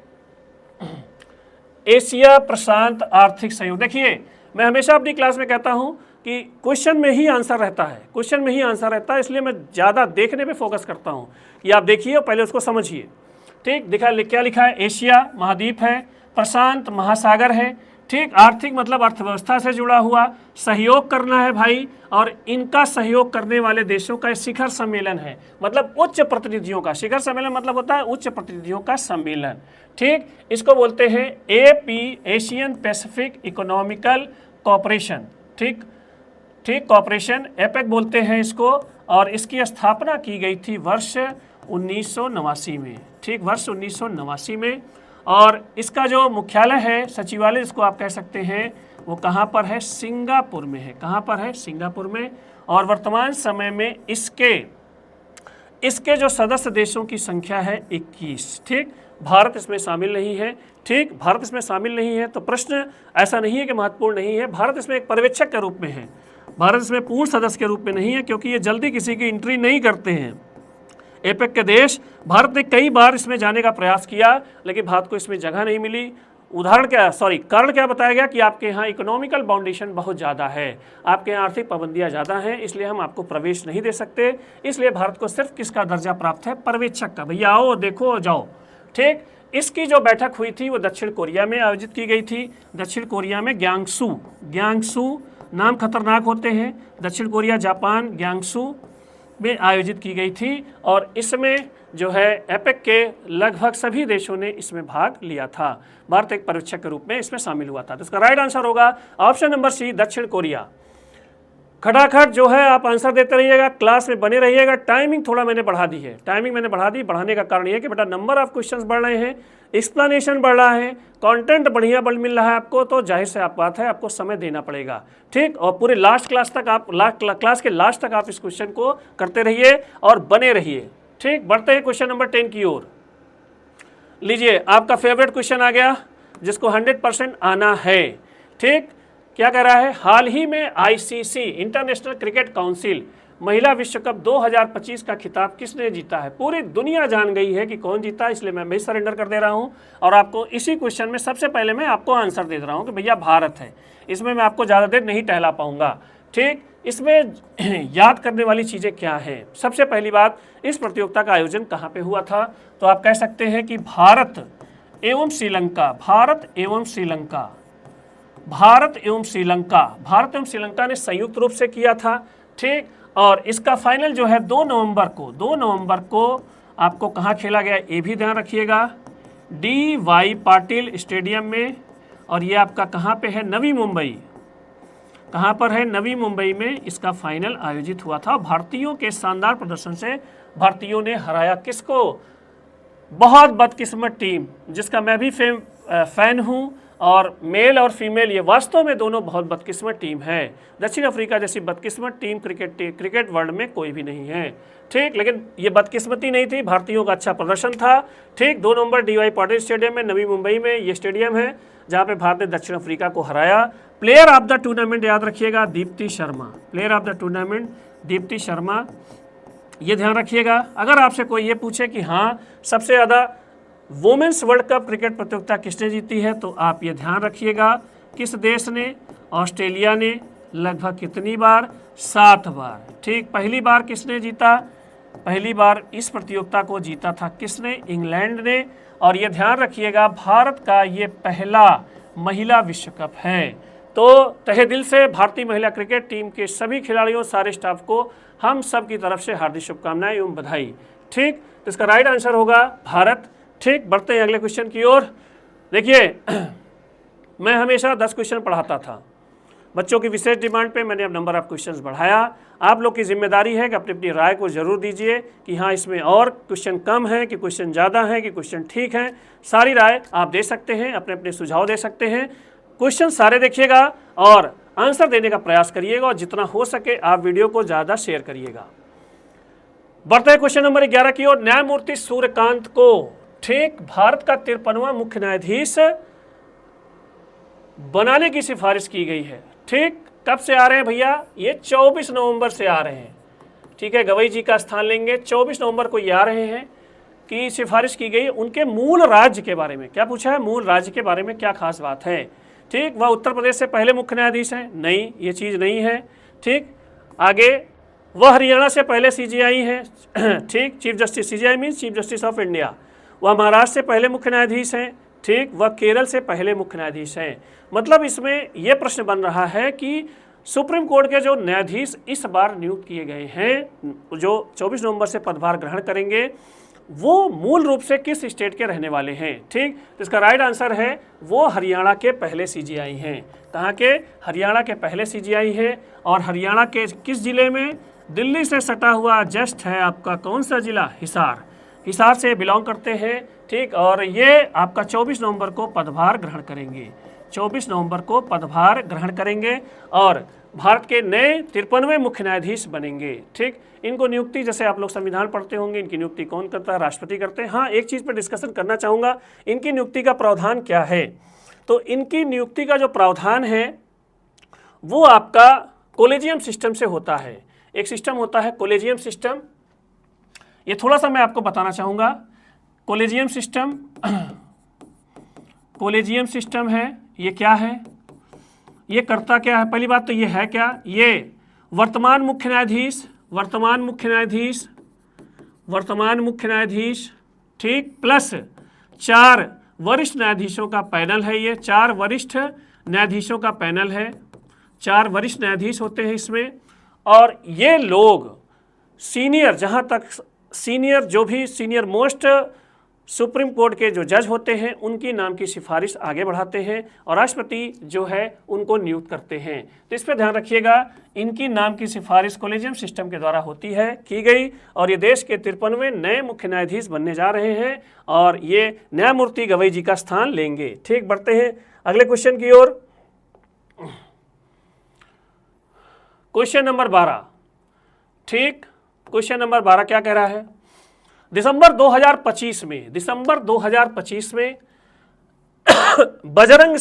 [SPEAKER 1] एशिया प्रशांत आर्थिक सहयोग। देखिए, मैं हमेशा अपनी क्लास में कहता हूं कि क्वेश्चन में ही आंसर रहता है, क्वेश्चन में ही आंसर रहता है, इसलिए मैं ज़्यादा देखने पे फोकस करता हूं कि आप देखिए और पहले उसको समझिए। ठीक, क्या लिखा है? एशिया महाद्वीप है, प्रशांत महासागर है। ठीक, आर्थिक मतलब अर्थव्यवस्था से जुड़ा हुआ, सहयोग करना है भाई, और इनका सहयोग करने वाले देशों का शिखर सम्मेलन है, मतलब उच्च प्रतिनिधियों का। शिखर सम्मेलन मतलब होता है उच्च प्रतिनिधियों का सम्मेलन। ठीक, इसको बोलते हैं AP, Asian Pacific economical cooperation. ठीक, कॉपरेशन, एपेक बोलते हैं इसको, और इसकी स्थापना की गई थी वर्ष 1989 में। ठीक, वर्ष 1989 में, और इसका जो मुख्यालय है, सचिवालय जिसको आप कह सकते हैं, वो कहाँ पर है? सिंगापुर में है। कहाँ पर है? सिंगापुर में। और वर्तमान समय में इसके जो सदस्य देशों की संख्या है 21। ठीक, भारत इसमें शामिल नहीं है। ठीक, भारत इसमें शामिल नहीं है, तो प्रश्न ऐसा नहीं है कि महत्वपूर्ण नहीं है, भारत इसमें एक पर्यवेक्षक के रूप में है, भारत इसमें पूर्ण सदस्य के रूप में नहीं है, क्योंकि ये जल्दी किसी की एंट्री नहीं करते हैं। एपेक के देश, भारत ने कई बार इसमें जाने का प्रयास किया, लेकिन भारत को इसमें जगह नहीं मिली। कारण क्या बताया गया कि आपके यहाँ इकोनॉमिकल बाउंडेशन बहुत ज़्यादा है, आपके यहाँ आर्थिक पाबंदियाँ ज़्यादा हैं, इसलिए हम आपको प्रवेश नहीं दे सकते। इसलिए भारत को सिर्फ किसका दर्जा प्राप्त है? पर्यवेक्षक का। भैया आओ, देखो, जाओ। ठीक, इसकी जो बैठक हुई थी वो दक्षिण कोरिया में आयोजित की गई थी। दक्षिण कोरिया में ग्यांगसू, नाम खतरनाक होते हैं, दक्षिण कोरिया, जापान, ग्यांगसू में आयोजित की गई थी, और इसमें जो है एपेक के लगभग सभी देशों ने इसमें भाग लिया था। भारत एक पर्यवेक्षक के रूप में इसमें शामिल हुआ था। तो इसका राइट आंसर होगा ऑप्शन नंबर सी, दक्षिण कोरिया। खटाखट जो है आप आंसर देते रहिएगा, क्लास में बने रहिएगा। टाइमिंग थोड़ा मैंने बढ़ा दी है, बढ़ाने का कारण ये है कि बेटा नंबर ऑफ क्वेश्चंस बढ़ रहे हैं, एक्सप्लेनेशन बढ़ रहा है, कंटेंट बढ़िया मिल रहा है आपको, तो जाहिर से आप बात है आपको समय देना पड़ेगा। ठीक, और पूरे क्लास के लास्ट तक आप इस क्वेश्चन को करते रहिए और बने रहिए। ठीक, बढ़ते हैं क्वेश्चन नंबर 10 की ओर। लीजिए, आपका फेवरेट क्वेश्चन आ गया, जिसको 100% आना है। ठीक, क्या कह रहा है? हाल ही में ICC इंटरनेशनल क्रिकेट काउंसिल महिला विश्व कप 2025 का खिताब किसने जीता है? पूरी दुनिया जान गई है कि कौन जीता, इसलिए मैं भी सरेंडर कर दे रहा हूं, और आपको इसी क्वेश्चन में सबसे पहले मैं आपको आंसर दे रहा हूं कि भैया भारत है। इसमें मैं आपको ज़्यादा देर नहीं टहला पाऊंगा। ठीक, इसमें याद करने वाली चीज़ें क्या हैं? सबसे पहली बात, इस प्रतियोगिता का आयोजन कहाँ पे हुआ था? तो आप कह सकते हैं कि भारत एवं श्रीलंका ने संयुक्त रूप से किया था। ठीक, और इसका फाइनल जो है 2 नवंबर को आपको कहाँ खेला गया, ये भी ध्यान रखिएगा, DY पाटिल स्टेडियम में, और ये आपका कहाँ पे है? नवी मुंबई। कहाँ पर है? नवी मुंबई में इसका फाइनल आयोजित हुआ था। भारतीयों के शानदार प्रदर्शन से भारतीयों ने हराया किसको? बहुत बदकिस्मत टीम, जिसका मैं भी फैन हूँ, और मेल और फीमेल ये वास्तव में दोनों बहुत बदकिस्मत टीम है। दक्षिण अफ्रीका जैसी बदकिस्मत टीम क्रिकेट वर्ल्ड में कोई भी नहीं है। ठीक, लेकिन ये बदकिस्मती नहीं थी, भारतीयों का अच्छा प्रदर्शन था। ठीक, 2 नवंबर DY पाटिल स्टेडियम में, नवी मुंबई में ये स्टेडियम है। जहाँ पे भारत ने दक्षिण अफ्रीका को हराया। प्लेयर ऑफ द टूर्नामेंट याद रखिएगा Deepti Sharma, player of the tournament Deepti Sharma, ये ध्यान रखिएगा। अगर आपसे कोई ये पूछे कि हाँ सबसे ज़्यादा वुमेन्स वर्ल्ड कप क्रिकेट प्रतियोगिता किसने जीती है, तो आप ये ध्यान रखिएगा किस देश ने, ऑस्ट्रेलिया ने। लगभग कितनी बार? 7 बार। ठीक, पहली बार किसने जीता? पहली बार इस प्रतियोगिता को जीता था किसने? इंग्लैंड ने। और ये ध्यान रखिएगा भारत का ये पहला महिला विश्व कप है। तो तहे दिल से भारतीय महिला क्रिकेट टीम के सभी खिलाड़ियों, सारे स्टाफ को हम सब की तरफ से हार्दिक शुभकामनाएं एवं बधाई। ठीक, तो इसका राइट आंसर होगा भारत। ठीक, बढ़ते हैं अगले क्वेश्चन की ओर। देखिए मैं हमेशा 10 क्वेश्चन पढ़ाता था, बच्चों की विशेष डिमांड पे मैंने अब नंबर ऑफ क्वेश्चंस बढ़ाया। आप लोग की जिम्मेदारी है कि अपनी अपनी राय को ज़रूर दीजिए कि हाँ इसमें और क्वेश्चन कम है कि क्वेश्चन ज़्यादा है कि क्वेश्चन ठीक है। सारी राय आप दे सकते हैं, अपने अपने सुझाव दे सकते हैं। क्वेश्चन सारे देखिएगा और आंसर देने का प्रयास करिएगा और जितना हो सके आप वीडियो को ज़्यादा शेयर करिएगा। बढ़ते हैं क्वेश्चन नंबर 11 की ओर। न्यायमूर्ति सूर्यकांत को ठीक भारत का 53वां मुख्य न्यायाधीश बनाने की सिफारिश की गई है। ठीक, कब से आ रहे हैं भैया? ये 24 नवंबर से आ रहे हैं। ठीक है, गवई जी का स्थान लेंगे। 24 नवंबर को ये आ रहे हैं कि सिफारिश की गई उनके मूल राज्य के बारे में। क्या पूछा है? मूल राज्य के बारे में क्या खास बात है। ठीक, वह उत्तर प्रदेश से पहले मुख्य न्यायाधीश हैं? नहीं, ये चीज़ नहीं है। ठीक, आगे वह हरियाणा से पहले CJI हैं। ठीक, chief justice, CJI means chief justice of India. वह महाराष्ट्र से पहले मुख्य न्यायाधीश हैं। ठीक, वह केरल से पहले मुख्य न्यायाधीश हैं। मतलब इसमें यह प्रश्न बन रहा है कि सुप्रीम कोर्ट के जो न्यायाधीश इस बार नियुक्त किए गए हैं, जो 24 नवंबर से पदभार ग्रहण करेंगे, वो मूल रूप से किस स्टेट के रहने वाले हैं। ठीक, तो इसका राइट आंसर है वो हरियाणा के पहले CJI हैं। कहाँ के? हरियाणा के पहले CJI हैं। और हरियाणा के किस जिले में? दिल्ली से सटा हुआ जस्ट है आपका कौन सा जिला? हिसार। हिसार से बिलोंग करते हैं। ठीक, और ये आपका 24 नवंबर को पदभार ग्रहण करेंगे। 24 नवंबर को पदभार ग्रहण करेंगे और भारत के नए 53वें मुख्य न्यायाधीश बनेंगे। ठीक, इनको नियुक्ति, जैसे आप लोग संविधान पढ़ते होंगे, इनकी नियुक्ति कौन करता है? राष्ट्रपति करते हैं। हाँ, एक चीज़ पर डिस्कशन करना चाहूँगा, इनकी नियुक्ति का प्रावधान क्या है। तो इनकी नियुक्ति का जो प्रावधान है वो आपका कोलेजियम सिस्टम से होता है। एक सिस्टम होता है कोलेजियम सिस्टम, ये थोड़ा सा मैं आपको बताना चाहूँगा। कोलेजियम सिस्टम, कोलेजियम सिस्टम है, ये क्या है, ये करता क्या है? पहली बात तो ये है क्या, ये वर्तमान मुख्य न्यायाधीश, वर्तमान मुख्य न्यायाधीश, वर्तमान मुख्य न्यायाधीश, ठीक, प्लस 4 वरिष्ठ न्यायाधीशों का पैनल है। ये 4 वरिष्ठ न्यायाधीशों का पैनल है। 4 वरिष्ठ न्यायाधीश होते हैं इसमें। और ये लोग सीनियर, जहाँ तक सीनियर, जो भी सीनियर मोस्ट सुप्रीम कोर्ट के जो जज होते हैं उनकी नाम की सिफारिश आगे बढ़ाते हैं और राष्ट्रपति जो है उनको नियुक्त करते हैं। तो इस पर ध्यान रखिएगा, इनकी नाम की सिफारिश कोलेजियम सिस्टम के द्वारा होती है, की गई। और ये देश के 53वें नए मुख्य न्यायाधीश बनने जा रहे हैं और ये न्यायमूर्ति गवई जी का स्थान लेंगे। ठीक, बढ़ते हैं अगले क्वेश्चन की ओर। Question number 12। ठीक, क्वेश्चन नंबर 12 क्या कह रहा है? दिसंबर 2025 में, दिसंबर 2025 में बजरंग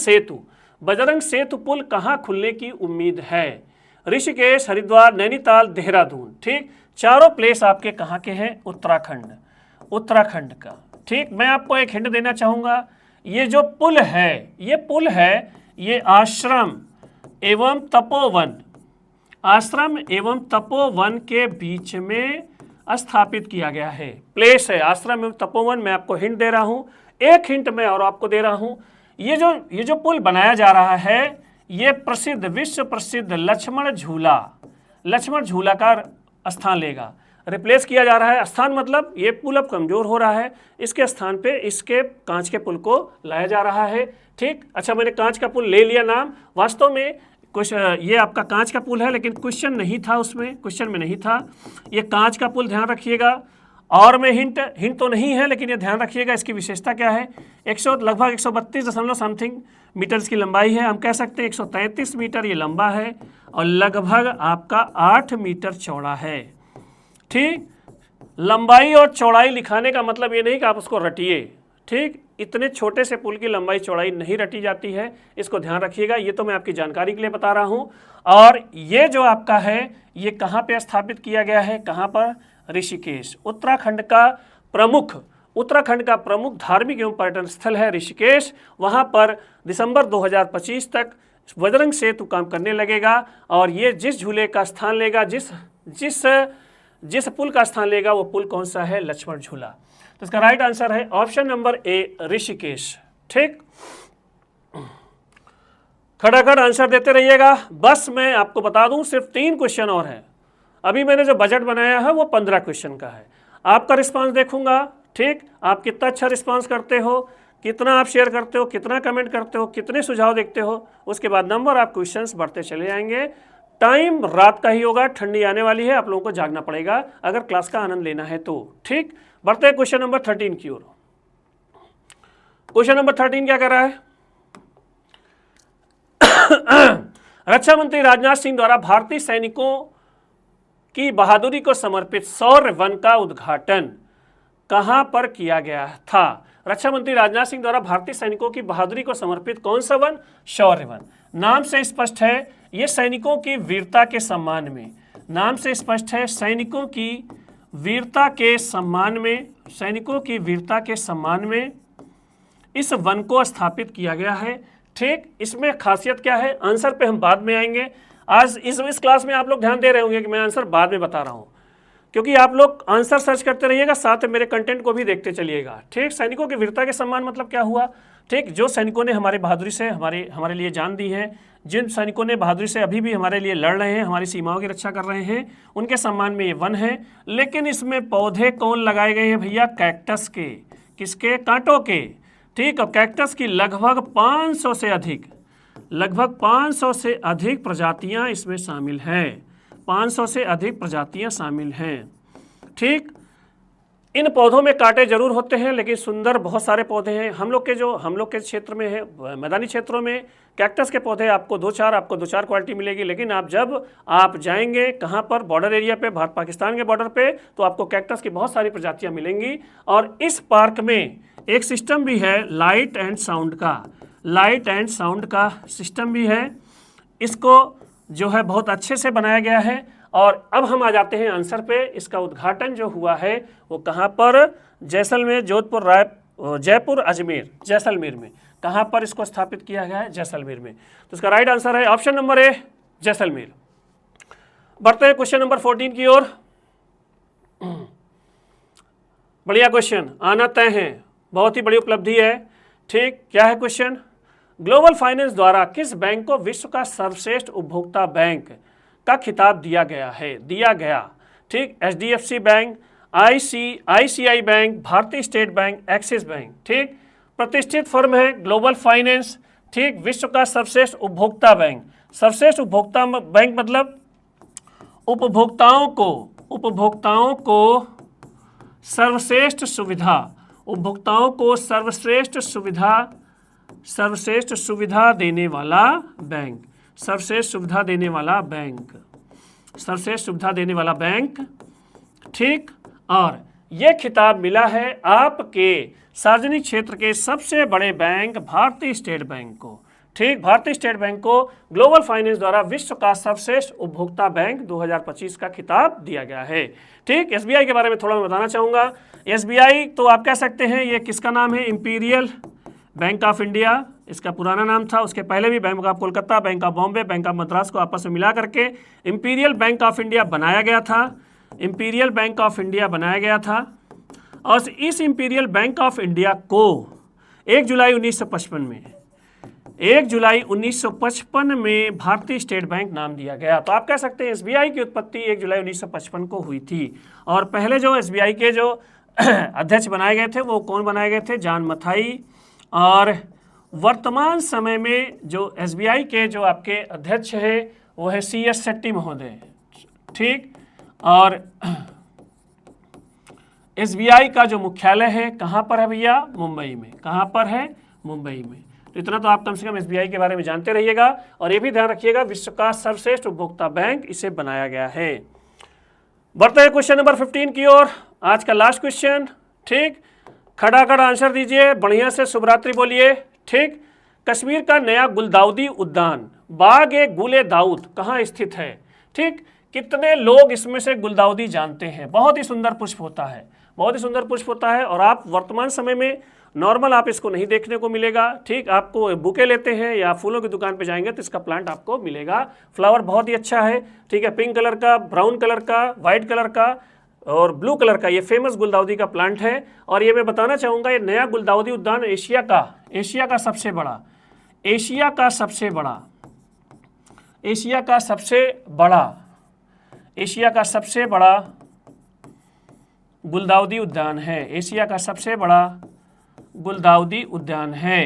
[SPEAKER 1] सेतु पुल कहाँ खुलने की उम्मीद है? ऋषिकेश, हरिद्वार, नैनीताल, देहरादून। ठीक, चारों प्लेस आपके कहाँ के हैं? उत्तराखंड, उत्तराखंड का। ठीक, मैं आपको एक हिंट देना चाहूँगा, ये जो पुल है, ये पुल है, ये आश्रम एवं तपोवन, आश्रम एवं तपोवन के बीच में स्थापित किया गया है। प्लेस है आश्रम एवं तपोवन। मैं आपको हिंट दे रहा हूँ, एक हिंट मैं और आपको दे रहा हूँ। ये जो पुल बनाया जा रहा है, ये प्रसिद्ध, विश्व प्रसिद्ध लक्ष्मण झूला का स्थान लेगा। रिप्लेस किया जा रहा है, स्थान मतलब ये पुल अब कमजोर हो रहा है, इसके स्थान पे इसके कांच के पुल को लाया जा रहा है। ठीक, अच्छा, मैंने कांच का पुल ले लिया नाम, वास्तव में कुछ ये आपका कांच का पुल है, लेकिन क्वेश्चन नहीं था उसमें, क्वेश्चन में नहीं था। ये कांच का पुल, ध्यान रखिएगा। और मैं हिंट तो नहीं है, लेकिन ये ध्यान रखिएगा, इसकी विशेषता क्या है? लगभग 132 समथिंग मीटर्स की लंबाई है। हम कह सकते हैं 133 मीटर ये लंबा है और लगभग आपका 8 मीटर चौड़ा है। ठीक, लंबाई और चौड़ाई लिखाने का मतलब ये नहीं कि आप उसको रटिए। ठीक, इतने छोटे से पुल की लंबाई चौड़ाई नहीं रटी जाती है, इसको ध्यान रखिएगा। ये तो मैं आपकी जानकारी के लिए बता रहा हूँ। और ये जो आपका है ये कहाँ पे स्थापित किया गया है, कहाँ पर, ऋषिकेश। उत्तराखंड का प्रमुख धार्मिक एवं पर्यटन स्थल है ऋषिकेश। वहाँ पर दिसंबर 2025 तक बजरंग सेतु काम करने लगेगा और ये जिस झूले का स्थान लेगा, जिस पुल का स्थान लेगा वो पुल कौन सा है, लक्ष्मण झूला। तो इसका राइट आंसर है ऑप्शन नंबर ए, ऋषिकेश। ठीक, खड़ाखड़ आंसर देते रहिएगा। बस मैं आपको बता दूं सिर्फ 3 क्वेश्चन और हैं। अभी मैंने जो बजट बनाया है वो 15 क्वेश्चन का है। आपका रिस्पांस देखूंगा। ठीक, आप कितना अच्छा रिस्पांस करते हो, कितना आप शेयर करते हो, कितना कमेंट करते हो, कितने सुझाव देखते हो, उसके बाद नंबर ऑफ क्वेश्चंस बढ़ते चले जाएंगे। टाइम रात का ही होगा, ठंडी आने वाली है, आप लोगों को जागना पड़ेगा अगर क्लास का आनंद लेना है तो। ठीक, बढ़ते हैं क्वेश्चन नंबर 13 की ओर। क्वेश्चन नंबर 13 क्या कर रहा है? रक्षा मंत्री राजनाथ सिंह द्वारा भारतीय सैनिकों की बहादुरी को समर्पित शौर्य वन का उद्घाटन कहां पर किया गया था? रक्षा मंत्री राजनाथ सिंह द्वारा भारतीय सैनिकों की बहादुरी को समर्पित कौन सा वन? शौर्य वन। नाम से स्पष्ट है ये सैनिकों की वीरता के सम्मान में, नाम से स्पष्ट है सैनिकों की वीरता के सम्मान में, सैनिकों की वीरता के सम्मान में इस वन को स्थापित किया गया है। ठीक, इसमें खासियत क्या है, आंसर पे हम बाद में आएंगे। आज इस क्लास में आप लोग ध्यान दे रहे होंगे कि मैं आंसर बाद में बता रहा हूँ, क्योंकि आप लोग आंसर सर्च करते रहिएगा, साथ में मेरे कंटेंट को भी देखते चलिएगा। ठीक, सैनिकों की वीरता के सम्मान मतलब क्या हुआ? ठीक, जो सैनिकों ने हमारी बहादुरी से हमारे लिए जान दी है, जिन सैनिकों ने बहादुरी से अभी भी हमारे लिए लड़ रहे हैं, हमारी सीमाओं की रक्षा कर रहे हैं, उनके सम्मान में ये वन है। लेकिन इसमें पौधे कौन लगाए गए हैं भैया? कैक्टस के। किसके? कांटों के। ठीक, अब कैक्टस की लगभग 500 से अधिक प्रजातियां इसमें शामिल हैं। 500 से अधिक प्रजातियां शामिल हैं। ठीक, इन पौधों में कांटे जरूर होते हैं लेकिन सुंदर बहुत सारे पौधे हैं। हम लोग के क्षेत्र में है, मैदानी क्षेत्रों में कैक्टस के पौधे आपको दो चार क्वालिटी मिलेगी। लेकिन जब आप जाएंगे कहाँ पर, बॉर्डर एरिया पे, भारत पाकिस्तान के बॉर्डर पे, तो आपको कैक्टस की बहुत सारी प्रजातियां मिलेंगी। और इस पार्क में एक सिस्टम भी है लाइट एंड साउंड का सिस्टम भी है। इसको जो है बहुत अच्छे से बनाया गया है। और अब हम आ जाते हैं आंसर पे। इसका उद्घाटन जो हुआ है वो कहाँ पर? जैसलमेर, जोधपुर, जयपुर, अजमेर, जैसलमेर में। कहाँ पर इसको स्थापित किया गया है? जैसलमेर में। तो इसका राइट आंसर है ऑप्शन नंबर ए, जैसलमेर। बढ़ते हैं क्वेश्चन नंबर 14 की ओर। बढ़िया क्वेश्चन, आना तय है, बहुत ही बड़ी उपलब्धि है। ठीक, क्या है क्वेश्चन? ग्लोबल फाइनेंस द्वारा किस बैंक को विश्व का सर्वश्रेष्ठ उपभोक्ता बैंक का खिताब दिया गया? ठीक, HDFC बैंक, ICICI बैंक, भारतीय स्टेट बैंक, एक्सिस बैंक। ठीक, प्रतिष्ठित फर्म है ग्लोबल फाइनेंस। ठीक, विश्व का सर्वश्रेष्ठ उपभोक्ता बैंक। सर्वश्रेष्ठ उपभोक्ता बैंक मतलब उपभोक्ताओं को सर्वश्रेष्ठ सुविधा देने वाला बैंक। सर्वश्रेष्ठ सुविधा देने वाला बैंक। ठीक, और यह खिताब मिला है आपके सार्वजनिक क्षेत्र के सबसे बड़े बैंक भारतीय स्टेट बैंक को। ठीक, भारतीय स्टेट बैंक को ग्लोबल फाइनेंस द्वारा विश्व का सर्वश्रेष्ठ उपभोक्ता बैंक 2025 का खिताब दिया गया है। ठीक, SBI के बारे में थोड़ा मैं बताना चाहूँगा। SBI तो आप कह सकते हैं ये किसका नाम है? इंपीरियल बैंक ऑफ इंडिया इसका पुराना नाम था। उसके पहले भी bank of Kolkata, bank of Bombay, bank of Madras को आपस में मिला करके इंपीरियल बैंक ऑफ इंडिया बनाया गया था। और इस इंपीरियल बैंक ऑफ इंडिया को 1 जुलाई 1955 में भारतीय स्टेट बैंक नाम दिया गया। तो आप कह सकते हैं SBI की उत्पत्ति 1 जुलाई 1955 को हुई थी। और पहले जो SBI के जो अध्यक्ष बनाए गए थे वो कौन बनाए गए थे? जॉन मथाई। और वर्तमान समय में जो SBI के जो आपके अध्यक्ष हैं वो है CS शेट्टी महोदय। ठीक, और SBI का जो मुख्यालय है कहाँ पर है भैया? मुंबई में। कहाँ पर है? मुंबई में। तो इतना तो आप कम से कम SBI के बारे में जानते रहिएगा। और ये भी ध्यान रखिएगा विश्व का सर्वश्रेष्ठ उपभोक्ता बैंक इसे बनाया गया है। बढ़ते हैं क्वेश्चन नंबर 15 की ओर, आज का लास्ट क्वेश्चन। ठीक, खड़ाखड़ आंसर दीजिए, बढ़िया से शुभ रात्रि बोलिए। ठीक, कश्मीर का नया गुलदाउदी उद्यान बाग ए गुले दाऊद कहाँ स्थित है? ठीक, कितने लोग इसमें से गुलदाउदी जानते हैं? बहुत ही सुंदर पुष्प होता है, बहुत ही सुंदर पुष्प होता है, और आप वर्तमान समय में नॉर्मल आप इसको नहीं देखने को मिलेगा। ठीक, आपको बुके लेते हैं या फूलों की दुकान पे जाएंगे तो इसका प्लांट आपको मिलेगा। फ्लावर बहुत ही अच्छा है। ठीक है, पिंक कलर का, ब्राउन कलर का, वाइट कलर का और ब्लू कलर का, ये फेमस गुलदाउदी का प्लांट है। और ये मैं बताना चाहूँगा, ये नया गुलदाउदी उद्यान एशिया का सबसे बड़ा एशिया का सबसे बड़ा गुलदाउदी उद्यान है। एशिया का सबसे बड़ा गुलदाउदी उद्यान है।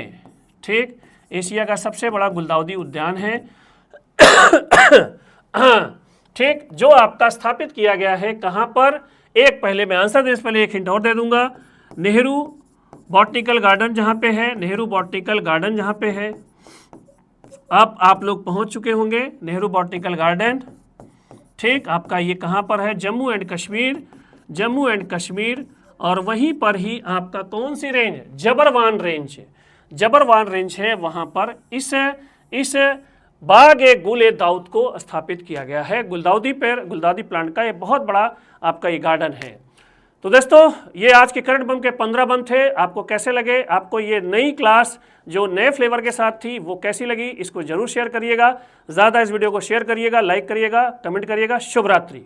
[SPEAKER 1] ठीक, एशिया का सबसे बड़ा गुलदाउदी उद्यान है। ठीक, जो आपका स्थापित किया गया है कहाँ पर? एक पहले मैं आंसर देने से पहले एक हिंट और दे दूंगा। नेहरू बॉटनिकल गार्डन जहाँ पे है, नेहरू बॉटनिकल गार्डन जहाँ पे है, अब आप लोग पहुँच चुके होंगे नेहरू बॉटनिकल गार्डन। ठीक, आपका ये कहाँ पर है? जम्मू एंड कश्मीर। और वहीं पर ही आपका कौन सी रेंज? जबरवान रेंज है। वहाँ पर इस बाग ए गुल ए दाऊद को स्थापित किया गया है। गुलदाउदी गुलदाउदी प्लांट का ये बहुत बड़ा आपका ये गार्डन है। तो दोस्तों, ये आज के करंट बम के 15 बम थे। आपको कैसे लगे? आपको ये नई क्लास जो नए फ्लेवर के साथ थी वो कैसी लगी? इसको जरूर शेयर करिएगा, ज़्यादा इस वीडियो को शेयर करिएगा, लाइक करिएगा, कमेंट करिएगा। शुभ रात्रि।